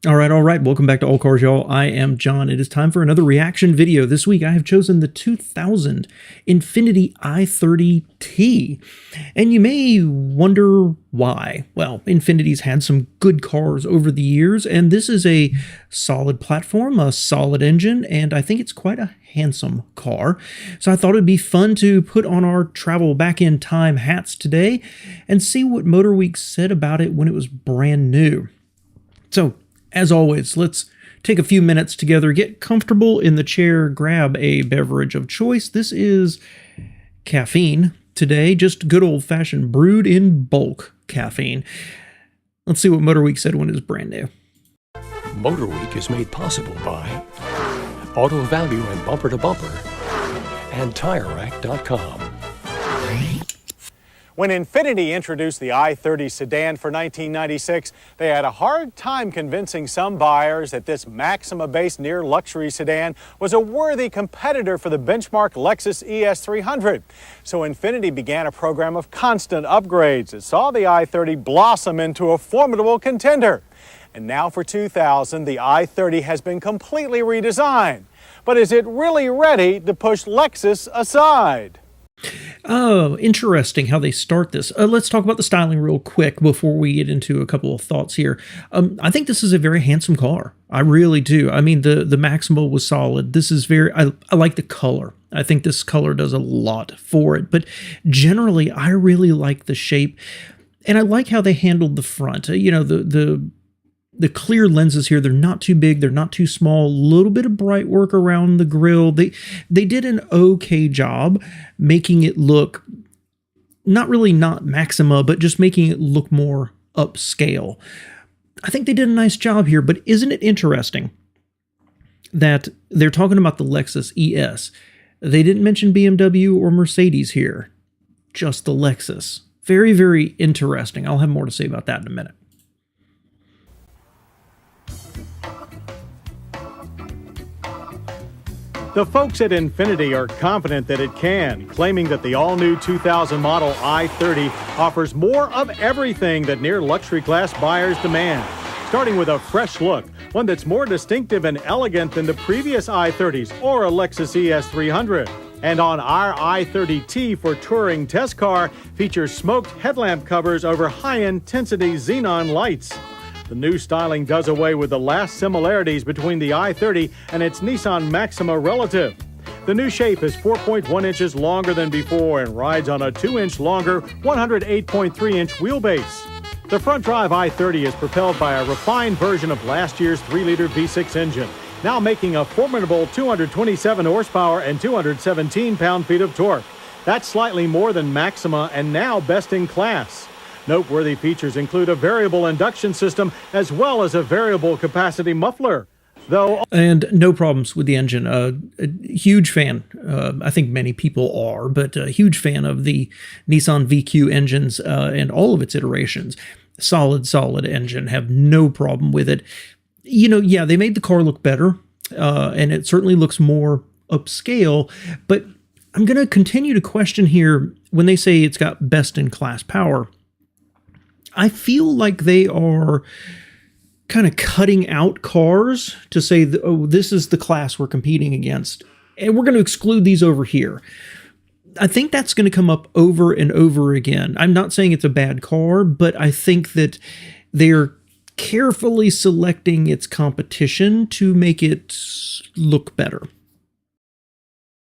All right. Welcome back to All Cars, y'all. I am John. It is time for another reaction video. This week, I have chosen the 2000 Infiniti i30t. And you may wonder why. Well, Infiniti's had some good cars over the years, and this is a solid platform, a solid engine, and I think it's quite a handsome car. So I thought it'd be fun to put on our travel back in time hats today and see what Motorweek said about it when it was brand new. So, as always, let's take a few minutes together, get comfortable in the chair, grab a beverage of choice. This is caffeine today, just good old-fashioned brewed in bulk caffeine. Let's see what Motorweek said when it was brand new. Motorweek is made possible by Auto Value and Bumper to Bumper and TireRack.com. When Infiniti introduced the i30 sedan for 1996, they had a hard time convincing some buyers that this Maxima-based near-luxury sedan was a worthy competitor for the benchmark Lexus ES300. So Infiniti began a program of constant upgrades that saw the i30 blossom into a formidable contender. And now for 2000, the i30 has been completely redesigned. But is it really ready to push Lexus aside? Oh, interesting how they start this. Let's talk about the styling real quick before we get into a couple of thoughts here. I think this is a very handsome car. I really do. I mean, the Maxima was solid. This is I like the color. I think this color does a lot for it. But generally, I really like the shape. And I like how they handled the front. You know, the clear lenses here, they're not too big, they're not too small, a little bit of bright work around the grille. They did an okay job making it look, not Maxima, but just making it look more upscale. I think they did a nice job here, but isn't it interesting that they're talking about the Lexus ES? They didn't mention BMW or Mercedes here, just the Lexus. Very, very interesting. I'll have more to say about that in a minute. The folks at Infiniti are confident that it can, claiming that the all-new 2000 model i30 offers more of everything that near-luxury class buyers demand, starting with a fresh look, one that's more distinctive and elegant than the previous i30s or a Lexus ES300. And on our i30t for touring test car, features smoked headlamp covers over high-intensity xenon lights. The new styling does away with the last similarities between the i30 and its Nissan Maxima relative. The new shape is 4.1 inches longer than before and rides on a 2-inch longer 108.3-inch wheelbase. The front-drive i30 is propelled by a refined version of last year's 3-liter V6 engine, now making a formidable 227 horsepower and 217 pound-feet of torque. That's slightly more than Maxima and now best in class. Noteworthy features include a variable induction system as well as a variable capacity muffler. And no problems with the engine. A huge fan, I think many people are, but a huge fan of the Nissan VQ engines and all of its iterations. Solid engine, have no problem with it. You know, yeah, they made the car look better, and it certainly looks more upscale, but I'm going to continue to question here when they say it's got best-in-class power. I feel like they are kind of cutting out cars to say, oh, this is the class we're competing against, and we're going to exclude these over here. I think that's going to come up over and over again. I'm not saying it's a bad car, but I think that they're carefully selecting its competition to make it look better.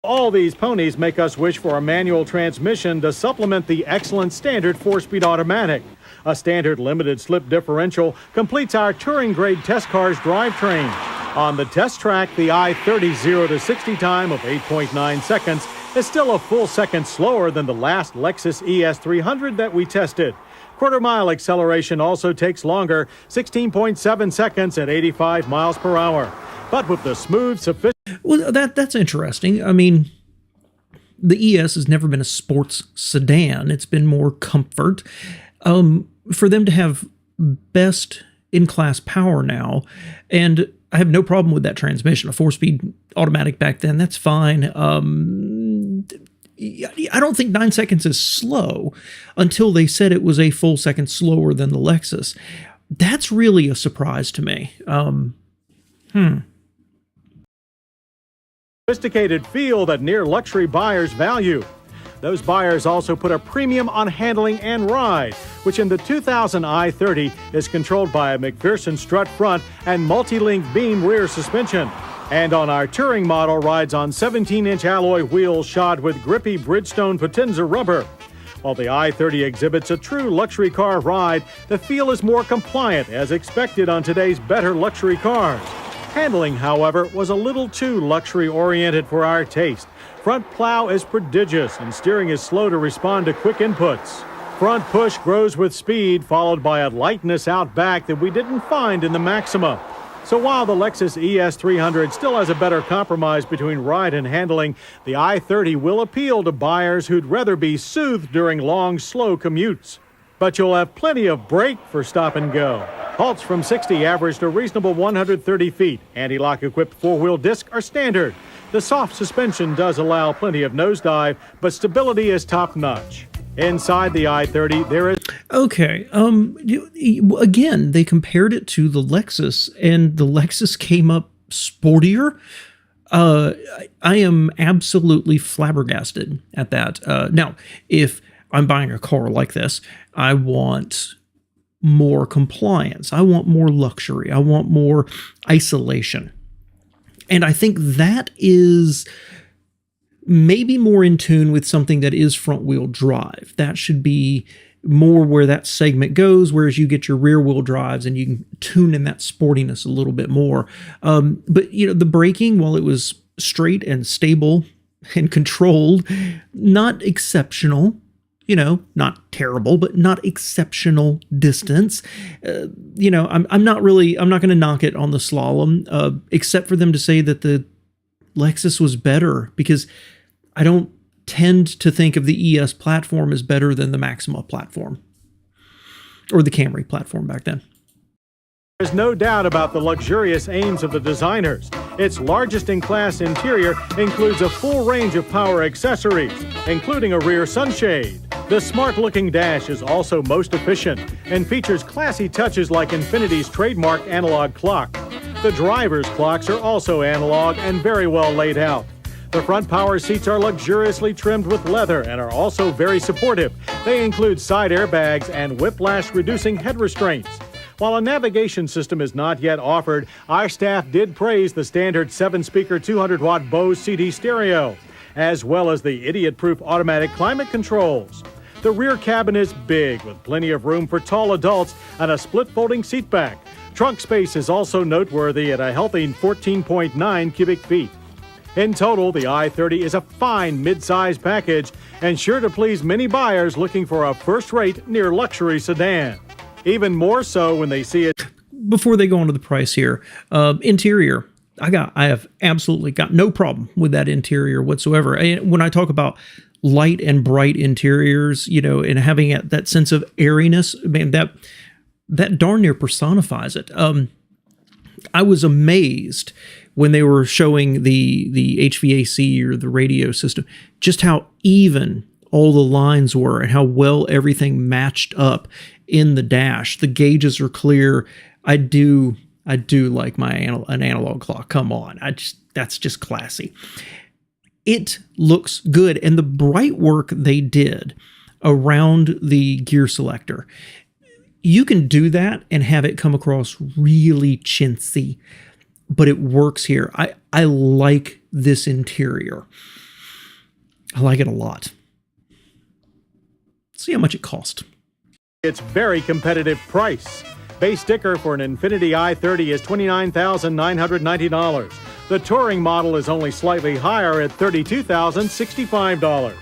All these ponies make us wish for a manual transmission to supplement the excellent standard 4-speed automatic. A standard limited slip differential completes our touring-grade test car's drivetrain. On the test track, the i30's 0 to 60 time of 8.9 seconds is still a full second slower than the last Lexus ES300 that we tested. Quarter-mile acceleration also takes longer, 16.7 seconds at 85 miles per hour. But with the smooth, sufficient... Well, that's interesting. I mean, the ES has never been a sports sedan. It's been more comfort. For them to have best-in-class power now, and I have no problem with that transmission. A 4-speed automatic back then, that's fine. I don't think 9 seconds is slow until they said it was a full second slower than the Lexus. That's really a surprise to me. Sophisticated feel that near luxury buyers value. Those buyers also put a premium on handling and ride, which in the 2000 i30 is controlled by a McPherson strut front and multi-link beam rear suspension. And on our touring model rides on 17-inch alloy wheels shod with grippy Bridgestone Potenza rubber. While the i30 exhibits a true luxury car ride, the feel is more compliant as expected on today's better luxury cars. Handling, however, was a little too luxury-oriented for our taste. Front plow is prodigious and steering is slow to respond to quick inputs. Front push grows with speed, followed by a lightness out back that we didn't find in the Maxima. So while the Lexus ES300 still has a better compromise between ride and handling, the i30 will appeal to buyers who'd rather be soothed during long, slow commutes. But you'll have plenty of brake for stop and go. Halts from 60 averaged a reasonable 130 feet. Anti-lock equipped four-wheel discs are standard. The soft suspension does allow plenty of nosedive, but stability is top-notch. Inside the i30, there is... Okay, again, they compared it to the Lexus, and the Lexus came up sportier. I am absolutely flabbergasted at that. Now, if I'm buying a car like this, I want more compliance. I want more luxury. I want more isolation. And I think that is maybe more in tune with something that is front-wheel drive. That should be more where that segment goes, whereas you get your rear-wheel drives and you can tune in that sportiness a little bit more. But, you know, the braking, while it was straight and stable and controlled, not exceptional. You know, not terrible, but not exceptional distance. You know, I'm not going to knock it on the slalom, except for them to say that the Lexus was better, because I don't tend to think of the ES platform as better than the Maxima platform or the Camry platform back then. There's no doubt about the luxurious aims of the designers. Its largest-in-class interior includes a full range of power accessories, including a rear sunshade. The smart-looking dash is also most efficient and features classy touches like Infiniti's trademark analog clock. The driver's clocks are also analog and very well laid out. The front power seats are luxuriously trimmed with leather and are also very supportive. They include side airbags and whiplash-reducing head restraints. While a navigation system is not yet offered, our staff did praise the standard 7-speaker 200-watt Bose CD stereo, as well as the idiot-proof automatic climate controls. The rear cabin is big, with plenty of room for tall adults and a split-folding seatback. Trunk space is also noteworthy at a healthy 14.9 cubic feet. In total, the i30 is a fine mid-size package and sure to please many buyers looking for a first-rate near-luxury sedan. Even more so when they see it. Before they go on to the price here, interior. I have absolutely got no problem with that interior whatsoever. And when I talk about light and bright interiors, you know, and having that sense of airiness, man, that darn near personifies it. I was amazed when they were showing the HVAC or the radio system, just how even all the lines were and how well everything matched up in the dash. The gauges are clear. I do like an analog clock. Come on. That's just classy. It looks good. And the bright work they did around the gear selector, you can do that and have it come across really chintzy, but it works here. I like this interior. I like it a lot. Let's see how much it cost. It's very competitive price. Base sticker for an Infiniti i30 is $29,990. The touring model is only slightly higher at $32,065.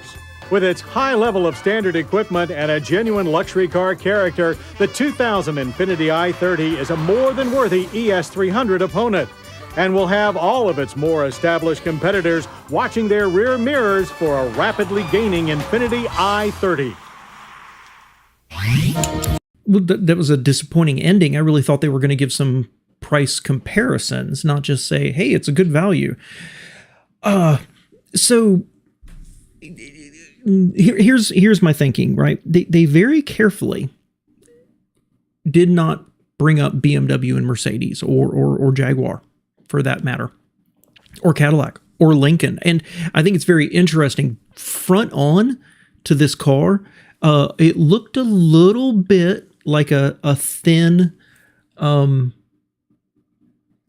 With its high level of standard equipment and a genuine luxury car character, the 2000 Infiniti i30 is a more than worthy ES300 opponent and will have all of its more established competitors watching their rear mirrors for a rapidly gaining Infiniti i30. Well, that was a disappointing ending. I really thought they were going to give some price comparisons, not just say, hey, it's a good value. So here's my thinking, right? They very carefully did not bring up BMW and Mercedes or Jaguar for that matter, or Cadillac or Lincoln. And I think it's very interesting. Front on to this car, it looked a little bit like a thin,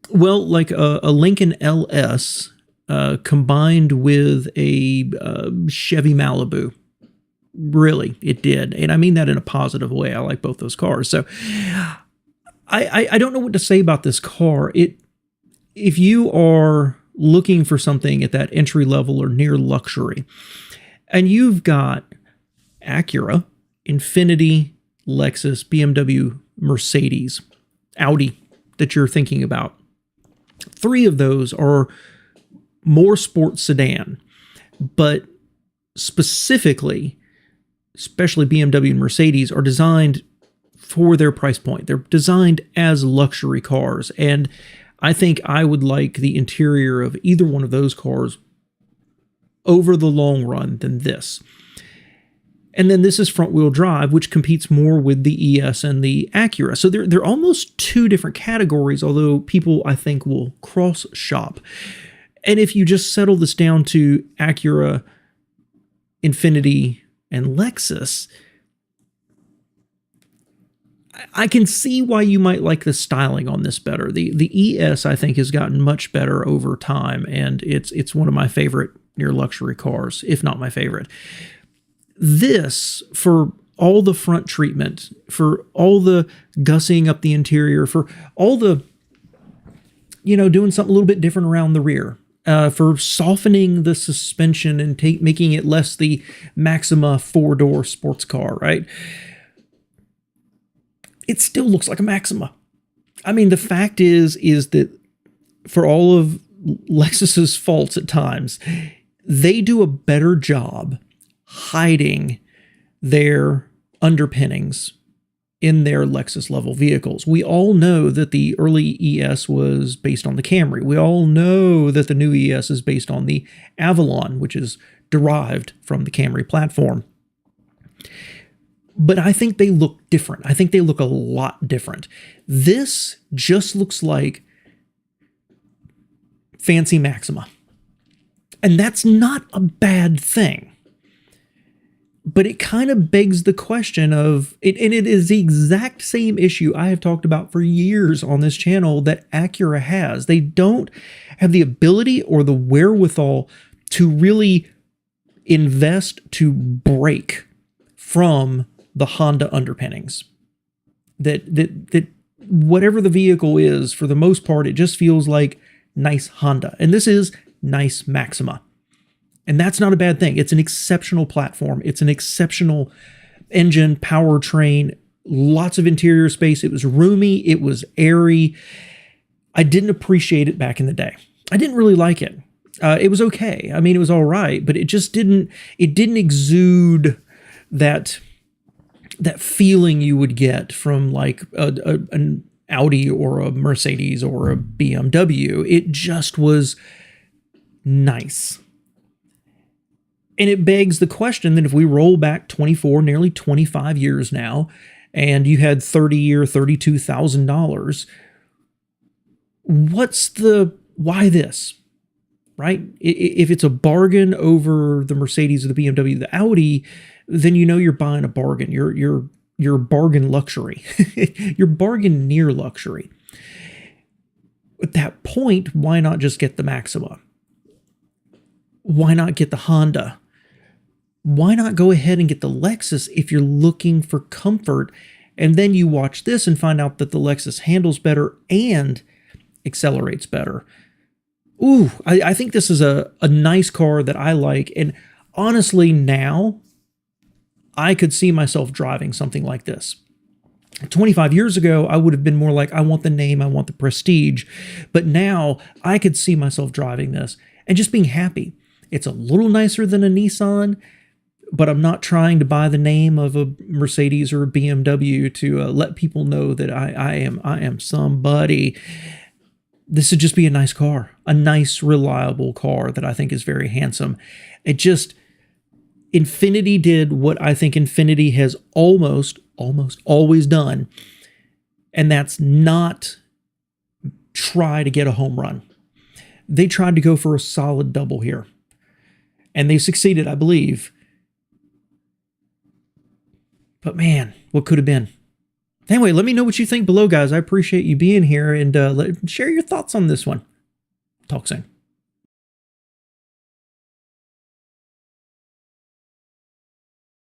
like a Lincoln LS combined with a Chevy Malibu. Really, it did. And I mean that in a positive way. I like both those cars. So I don't know what to say about this car. If you are looking for something at that entry level or near luxury, and you've got Acura, Infiniti, Lexus, BMW, Mercedes, Audi that you're thinking about, 3 of those are more sports sedan, but specifically, especially BMW and Mercedes, are designed for their price point. They're designed as luxury cars. And I think I would like the interior of either one of those cars over the long run than this. And then this is front-wheel drive, which competes more with the ES and the Acura. So they're almost 2 different categories, although people, I think, will cross-shop. And if you just settle this down to Acura, Infiniti, and Lexus, I can see why you might like the styling on this better. The ES, I think, has gotten much better over time, and it's one of my favorite near luxury cars, if not my favorite. This, for all the front treatment, for all the gussying up the interior, for all the, doing something a little bit different around the rear, for softening the suspension and making it less the Maxima 4-door sports car, right? It still looks like a Maxima. I mean, the fact is that for all of Lexus's faults at times, they do a better job hiding their underpinnings in their Lexus level vehicles. We all know that the early ES was based on the Camry. We all know that the new ES is based on the Avalon, which is derived from the Camry platform. But I think they look different. I think they look a lot different. This just looks like fancy Maxima. And that's not a bad thing. But it kind of begs the question of, and it is the exact same issue I have talked about for years on this channel that Acura has. They don't have the ability or the wherewithal to really invest to break from the Honda underpinnings. That whatever the vehicle is, for the most part, it just feels like nice Honda. And this is nice Maxima. And that's not a bad thing. It's an exceptional platform. It's an exceptional engine, powertrain, lots of interior space. It was roomy. It was airy. I didn't appreciate it back in the day. I didn't really like it. It was okay. I mean, it was all right, but it didn't exude that feeling you would get from like an Audi or a Mercedes or a BMW. It just was nice. And it begs the question that if we roll back 24, nearly 25 years now, and you had $30,000 or $32,000, why this, right? If it's a bargain over the Mercedes or the BMW, the Audi, then you're buying a bargain. You're bargain luxury. You're bargain near luxury. At that point, why not just get the Maxima? Why not get the Honda? Why not go ahead and get the Lexus if you're looking for comfort? And then you watch this and find out that the Lexus handles better and accelerates better. Ooh, I think this is a nice car that I like. And honestly, now I could see myself driving something like this. 25 years ago, I would have been more like, I want the name, I want the prestige. But now I could see myself driving this and just being happy. It's a little nicer than a Nissan, but I'm not trying to buy the name of a Mercedes or a BMW to let people know that I am somebody. This would just be a nice car, a nice, reliable car that I think is very handsome. Infiniti did what I think Infiniti has almost always done, And that's not try to get a home run. They tried to go for a solid double here. And they succeeded, I believe. But man, what could have been? Anyway, let me know what you think below, guys. I appreciate you being here, and share your thoughts on this one. Talk soon.